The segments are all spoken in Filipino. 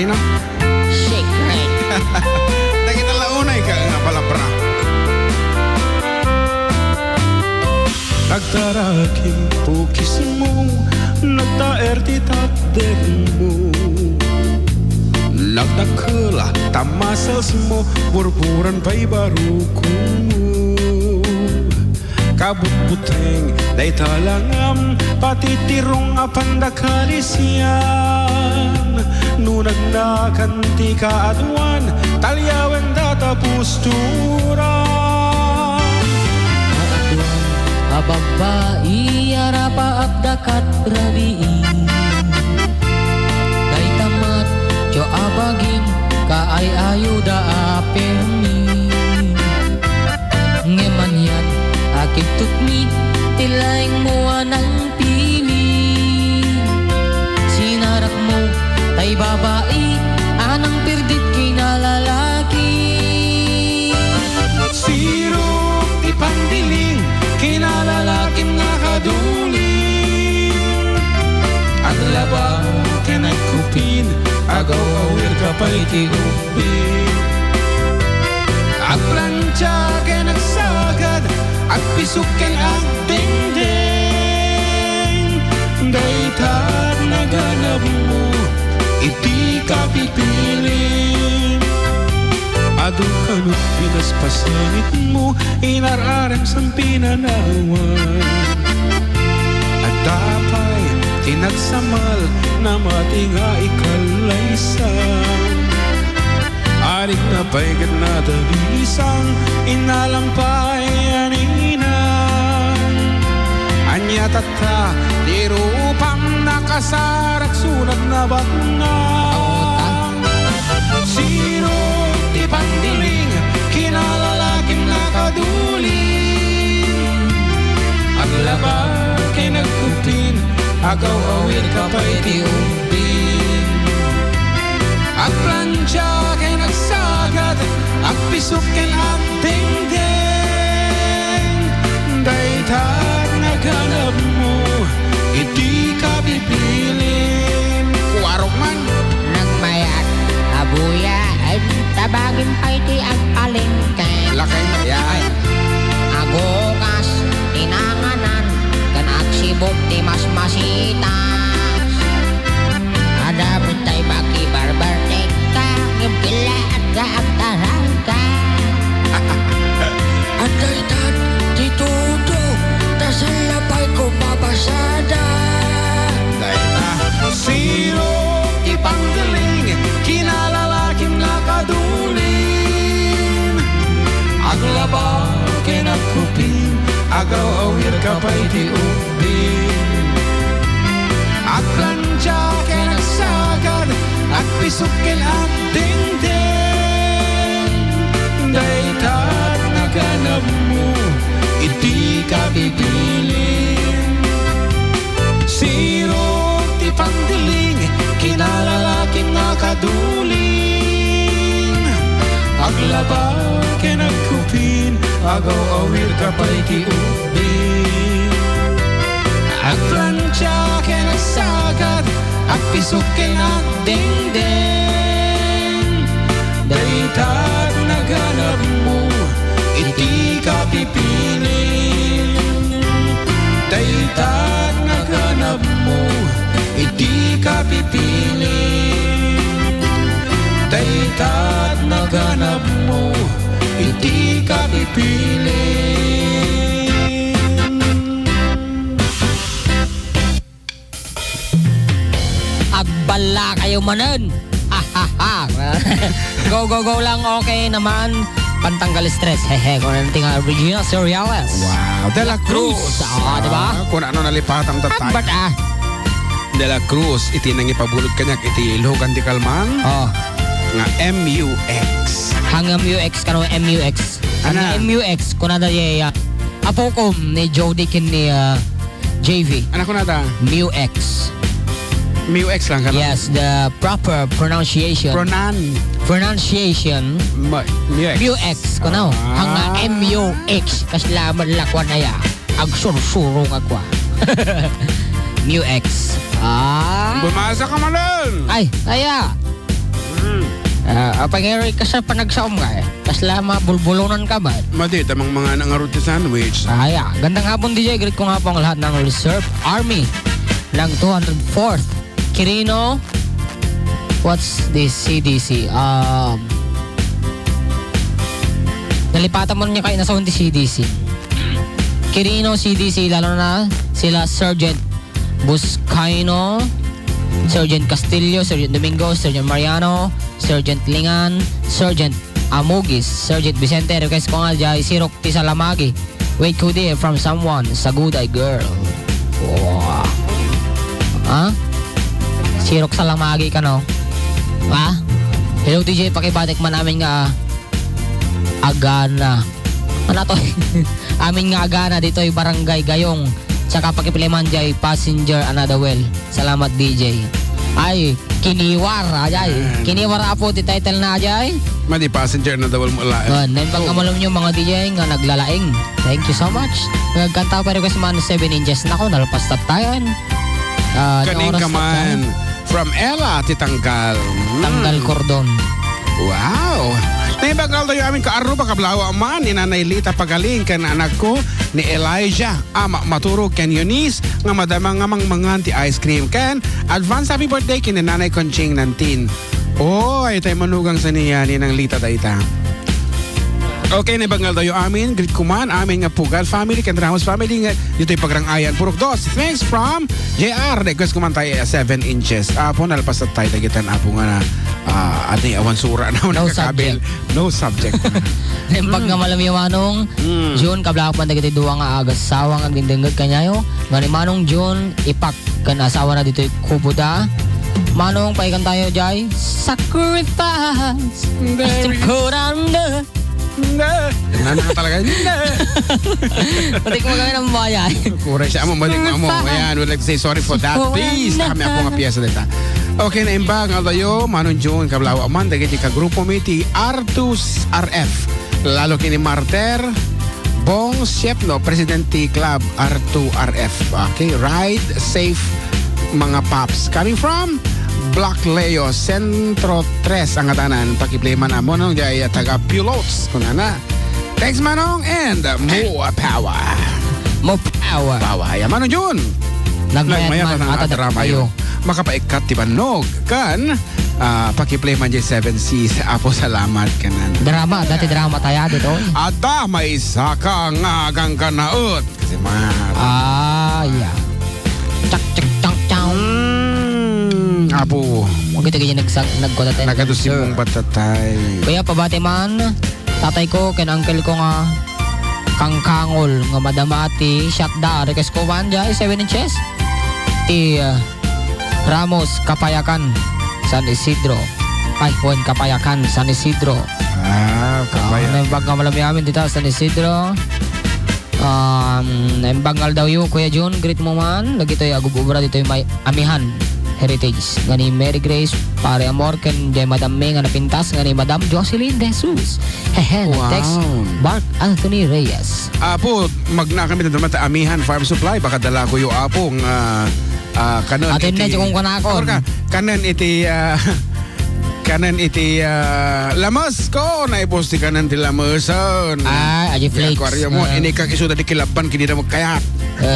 kanina? Secret. Nakita launay ka nga palabra. Nagtaraking pukis mo, nagtaerti takder mo. Nagdakala tamasas mo, burburan pa'y barukong mo. Kabut-buteng, day talangam, patitirong apandakalisyan. Nunagnakan ti kaadwan, talyawen datapusturan. Kababai arapa agdakat rabiin. Day tamat jo abagin kaay ayuda apermi. Ngeman yan akit tukmi tilaing mo anang pili. Sinarak mo tay babae anang pirdit kinalalaki. Siro ti pandiling kinalalaking nakaduling. At labang kinagkupin, agaw-awir ka pa'y tiubin. At plancha kinagsagad, at pisukin ang dingding. Daytad na ganap mo, iti ka pipiling. Adong kanot pinaspasanit mo, inararang sang pinanawan. At tapay tinagsamal na matinga ikalaysan. Arik na pa'y na talisang inalampay aninan. Anya tata tirupang nakasarak sunat na baknang. Sino ti pandiling kinalalaking nakaduling. Ang labang kinagkupin, agaw-awir ka pa'y tiubin. At plancha kinagsagad, at pisukin ang dingding. Daytag naganap mo, iti ka pipilin. Kuwarok man Nagmayat abuya ay tabagin pa iti ang palengke. lakay mayay. Agokas tinanganan kanagsibok ti masmasitas. Adabot tay baki barbar teka ngipila at kaagtaran ka. At daytan ti tudo tasalapay ko mabasada. Dayta sino ti panggaling kinalalaking nakaduling. Aglaba kinagkupin, agaw-awir ka pa'y tiubin. At plancha kinagsagad, at pisukin ang dingding. Daytag naganap mo, iti ka bibilin. Sino ti pangdiling kinalalaking nakaduling. Aglaba kinagkupin, agaw-awir ka pa'y tiubin. At plancha kinagsagad, at pisukin ang dingding. Daytag naganap mo, iti ka pipilin. Daytag naganap mo, iti ka pipilin. Daytag naganap mo, iti ka pipilin. Agbala kayo manan. Go, go, go lang. Okay naman. Pantanggal stress. Hehe. Kung ano nating original cereals. Wow, De La Cruz. Diba? Kung ano nalipatang tatay. But De La Cruz, iti nang ipabulod kanyak, iti ilhogan di kalman. oh, Nga MUX. hanggang MUX kano MUX. Ana? Ang MUX kuna da apo ko ni Jody kin ni JV. Anak ko na ta, MUX. MUX lang ka. Yes, the proper pronunciation. Pronunciation. MUX. MUX kuno. Hanggang MUX kasi laman lakwan na ya. Ag sursurong ako. MUX. Bumasa ka man nun. Ay, kaya. Pag-eri ka sa panagsaom ka eh. Kasla mabulbulonan ka ba? Madi, tamang mga nangarot sa sandwich. Gandang hapon DJ, greet ko nga po ang lahat ng Reserve Army ng 204th Quirino. What's this CDC? Nalipatan mo niya kayo na sa hindi CDC. Quirino CDC, lalo na sila Sergeant Buscaino, Sergeant Castillo, Sergeant Domingo, Sergeant Mariano, Sergeant Lingan, Sergeant Amugis, Sergeant Vicente. Request ko nga dyan, Sirok Tisalamagi. Wait ko di from someone, Saguday girl. Wow. Sirok Salamagi ka no? Hello DJ, pakibatik man namin nga Agana. Ano to? Amin nga Agana dito ay Barangay Gayong. Tsaka pakipiliman jay Passenger Another Well. Salamat DJ. Ay, kiniwar ajay. Kiniwar po ti title na ajay. Madi passenger na dawal mo lang. Then pag amalom nyo mga DJ nga naglalaing. Thank you so much. Nagkanta pa request man 7 inches. Nako, nalpas tayo. Kaning ka man. From Ella, titanggal. Tanggal kordon. Wow! Naibagal tayo amin kaaro pa kablawa man ni Nanay Lita Pagaling kan anak ko ni Elijah ama maturog kan Eunice nga madamang ngamang mangan ti ice cream kan advance happy birthday kin Nanay Conching nantin. Ay tayo manugang sa niya ni ng Lita dayta. Okay, naibagal tayo amin greet kuman amin nga Pugal family kan Ramos family nga dito'y pagrangayan purok dos. Thanks from JR. Request kuman tayo 7 inches. Apo nalpas at tayo tagitan apo nga na ating awan sura na No nakakabil. No subject. Pag nga malam yung manong June kablak man dagiti duwa nga agas sawang ang dindengag kanyayo nga ni manong June ipak kan asawa na dito kubuda manong paikan tayo jay sacrifice to put on the Nana talaga. pati ko magawin ang bayan. Kuray siya mo balik mo. Ayan, would like to say sorry for that. Please, kami ako nga piyesa dita. Okay, na imbang alayo, manong June, kablawa man, dagiti ka grupo miti Artus RF. Lalo kini Marter, Bong Siepno, Presidente Club R2 RF. Okay, ride safe mga paps. Coming from Black Leo, Centro 3 ang atanan. Pakiplay man mo nung jay taga Pilots. Kunana. Thanks manong and more power. Mo power. Power. Ya manong June. Nagmayat man ang ata drama tayo. Makapaikat ti banog kan pakiplay man jay 7Cs. Apo salamat kanan. Drama, dati drama tayo dito. Ada may saka nga gang kanaot. Kasi yeah. Chak chak chak chak. Apo. Huwag ito ganyan nagkota tayo. Nagadusin mong batatay. Kaya pabati man, tatay ko, ken uncle ko nga kangkangol nga madamati, shutda, request ko man dyan, 7 inches. Ti Ramos, Kapayakan, San Isidro. Ay, Kapayakan, San Isidro. Kapayakan. Naimbag nga malami amin dito, San Isidro. Naimbagal daw yun, Kuya Jun, greet mo man. Lagi ito yung agububra, dito yung may amihan. Heritage nga ni Mary Grace Pare Amor ken jay Madam May nga napintas nga ni Madam Jocelyn De Jesus. Wow. Text Mark Anthony Reyes. Apo, magna kami na naman ta Amihan Farm Supply. Baka dala ko yung apong kanon Atin na kung kanakon. Kanan iti lamas ko na iposti kanan ti lamason. Aji flakes. Aquarium mo ini kag isuda di kilaban kini na magkayat.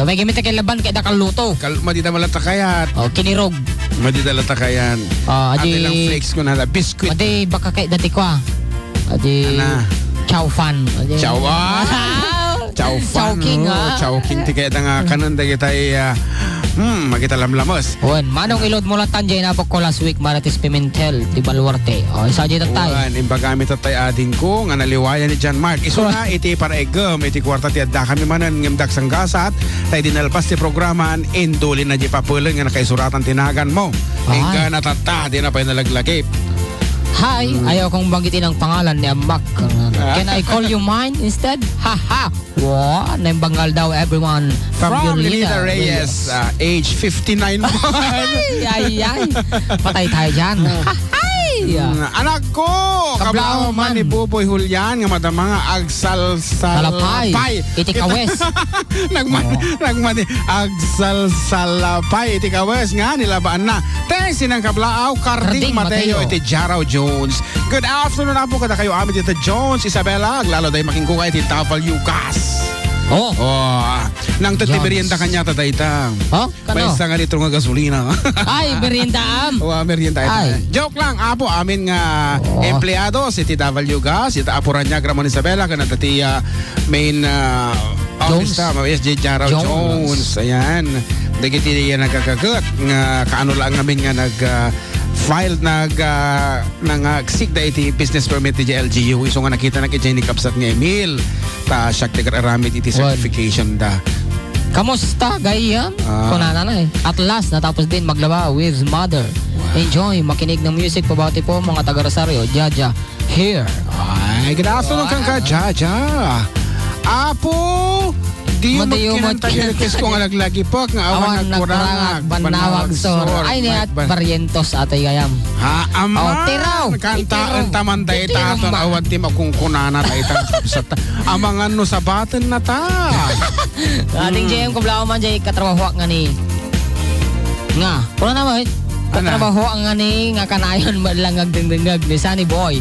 May gamit na kilaban kaya dakal luto. Madita malata kayat. Kinirog. Madita lata kayan. Aji lang flakes ko na biscuit. Adi baka kay dati ko Adi chow fan. Chow fan. Chow king ti kaya nga kanan da kita magita lamlamos. Manong ilod mo lang tanjay na ko last week Marites Pimentel di Baluarte. Isa dyan tatay. Imbagamit tatay ading ko nga naliwayan ni John Mark. Iso na iti para egam iti kwarta ti adda kami manan ngamdak sang gasat tay dinalpas ti programan induli na di papulang nga nakaisuratan tinagan mo. Ingka natata di na pa nalaglagip. Hi, ayaw kong banggitin ang pangalan ni Amak. Can I call you mine instead? Haha. Wow, naimbangal daw everyone from Lilita Reyes, age 59 months. Ay. Patay tayo dyan. Hi. Ay! Anak ko! Kablao Kablao man ni Buboy Julian nga madamang Salapay. Iti kawes. Nagmani agsalsalapay iti kawes nga nilabaan na. Thanks sinang kablaaw Carding Carding Mateo Mateo. iti Jaraw Jones. Good afternoon na po kada kayo amin dito Jones, Isabela, lalo day makingkukay iti Tafal Yukas. Oh. Oh, nang tatiberienda kanya tadayta. Oh, kano? May isa nga dito nga gasolina. Ay, merienda am. Merienda ito. Ay. Joke lang, apo, amin nga Oo. empleyado, si TW Gas, si Apuran niya, Ramon Isabela, kanata ti main office Jones. ta, SJ Jaraw Jones. Jones. Ayan. Dagiti yan nagkakagat. Nga, kaano lang namin nga file sig da iti business permit ti LGU. So nga nakita na kiti ni Kapsat nga Emil. Ta siya aramid iti certification da. Kamusta, gayam? Kunana na eh. At last, natapos din maglaba with mother. Enjoy, makinig ng music pabati po mga taga Rosario. Jaja, here. Ay, good afternoon kang ka, Jaja. Apo, di yung Madayo magkinantagilakis ko nga naglagi po, nga awan nagkurangag, banawag sor. Ay, niat, baryentos atay gayam. Ha, ama. Oh, tiraw. Kanta, Itiraw. taman tayo Itiraw taton, ba? awan tim akong kunana tayo sa amangan no sa batin na ta. Ating JM kablao man jay katrabaho nga ni. Nga, kuna na ba? Katrabaho ang nga ni nga kanayon lang agdengdengag ni Sunny Boy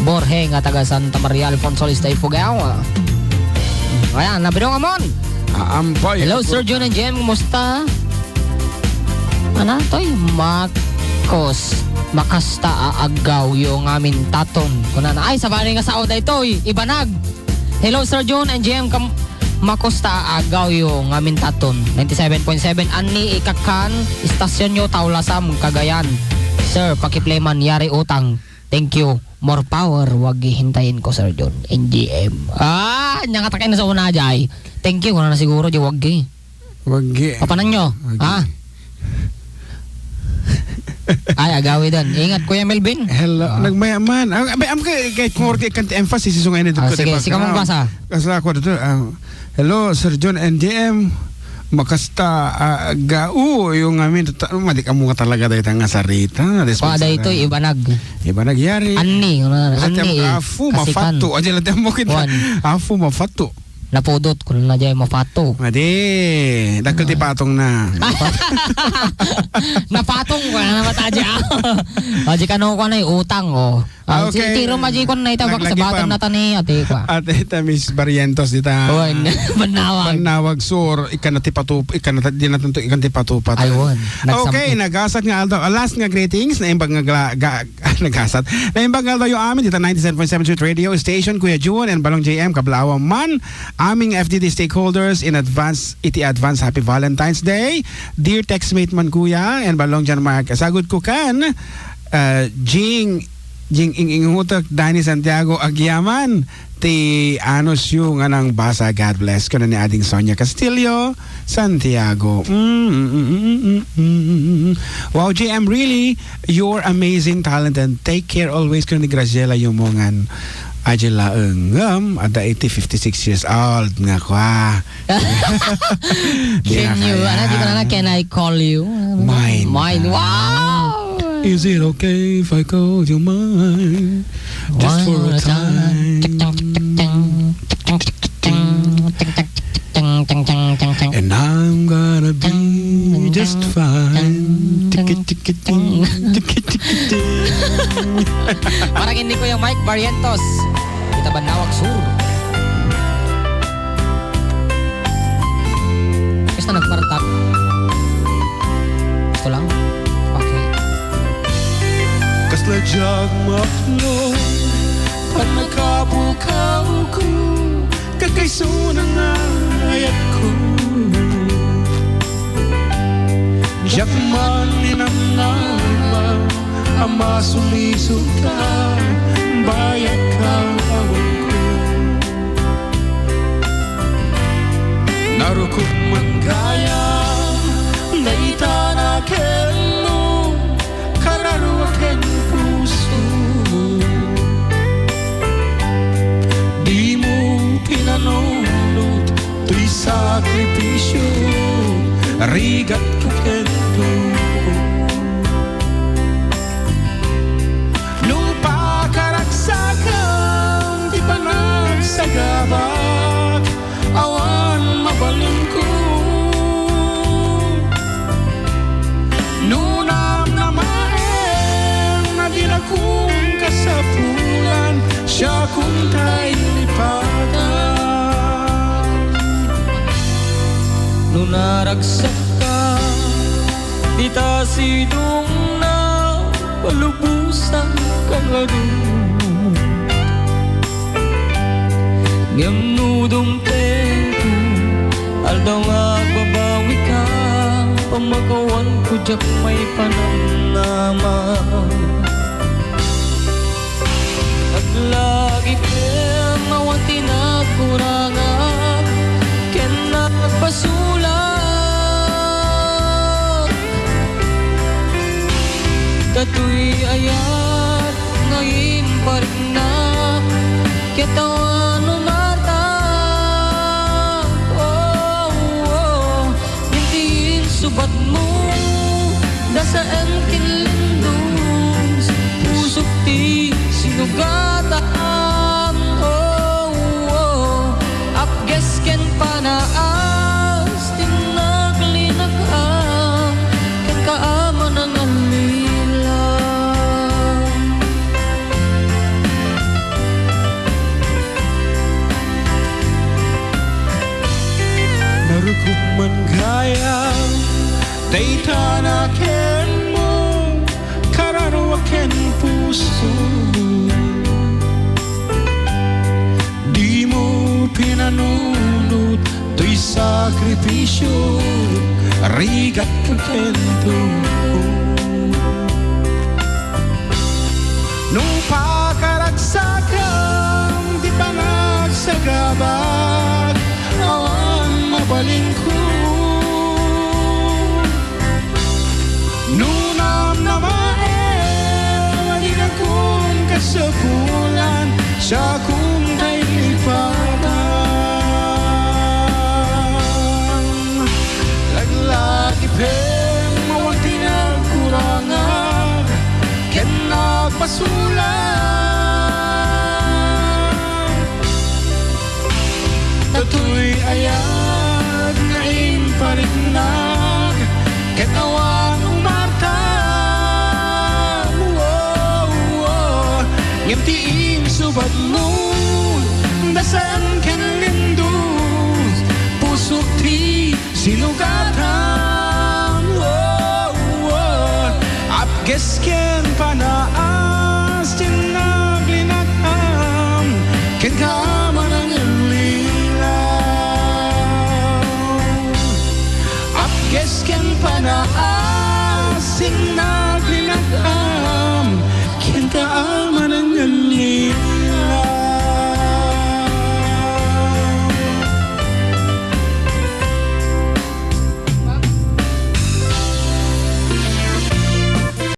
Borge nga taga Santa Maria Alfonso Lista Ifugao. Ayan, nabiro nga mon. Ampay. Hello Sir John and JM, kumusta? Ano toy? Makasta aagaw yung amin taton. Kuna na ay sabali nga sa oda ito, ibanag. Hello Sir John and JM, makosta agaw yung amin taton 97.7 ani ikakan istasyon nyo Taulasam Cagayan. Sir, pakiplayman yari utang. Thank you. More power. Wag hihintayin ko Sir John NGM. Nangatakay na sa una jay. Thank you. Kuna na siguro jay wag Wagi. papanan nyo. Wagi. Ay, agawi din. Ingat Kuya Melvin. Hello, nagmayaman. Kahit more kanti emphasis isong ngayon dito. Sige, sige mong basa. Kasi ako dito, hello, Sir John NDM. Makasta gao yung amin madik amo nga talaga dahil nga sarita. Pada ito ibanag. Iba nagyari. Ani, Afu mafato. Aja latem mo kita. Afu mafato. Napudot ko na jay mafato. Ade, dagkal ti patong na. Napatong ko na matadya. Aji kano ko na utang oh. Okay. Tiro maji ko na itabak sa batang na tani ate ko. Ate ta Miss Barrientos dita. Oy, manawag. Manawag sur ikanati patupat. Ayun. Okay, nagasat nga aldo. Last nga greetings na imbang nga nagasat. Na imbang aldo yung amin dito 97.7 Sweet Radio Station Kuya June and Balong JM Kablawa man. Aming FDD stakeholders in advance happy Valentine's Day. Dear textmate man Kuya and Balong Jan Mark. Sagot ko kan Jing ingutak Danny Santiago Agyaman ti anos yung anang basa God bless ko na ni ading Sonia Castillo Santiago. Wow JM, really you're amazing, talented. Take care always ko ni Graciela Yumongan Ajela ada 56 years old nga kwa. Can you, can I call you? Mine. Wow! Is it okay if I call you mine? Just for a time. And I'm gonna be just fine. Parang hindi ko yung Mike Barrientos. Kita Banawag Sur. Gusto na nagpartap. Gusto lang? Okay. Kasla jag maklo pag nakabukaw ko kakaiso ng ayat ko jak man inanama ama sulisog ka bayak ka awan ko narukot manggaya naita na kelo kararuaken puso di mo pinanunod to'y sakripisyo rigat ka kento kuntay lipatan. Nung naragsak ka, di ta sidong na palubusan ka nga doon. Ngam nudong tempo, aldaw nga babawi ka, pamagawan ko jak may pananama. Naglagi ka mawang tinakurangan, ken nagpasulat. Dato'y ayat ngayon pa rin na kitawan umata. Oh, oh, hintiin subat mo dasaan kinlindong pusok ti sinugatan. Oh, oh, apges ken panaas tinaglinagam ken kaaman ang alila. Narukog man gaya dayta na ken mo kararwa ken puso. Di mo pinanunod to'y sakripisyo, rigat ka kento. Nung pakaragsakan di pa nagsagabag awan mabaling ko. Nunam na maewaligan kong kasapulan sa kung tayo lipatan. Laglagi pem mawang tinagkurangan ken nagpasulan. Dato'y ayag ngayon pa rin nag ken awan umarta. Ngimtiin subad mo dasan ken lindus pusok ti sinugatan. Apges ken panaas tinaglinagam ken kaaman ang lilaw. Apges ken panaas tinaglinagam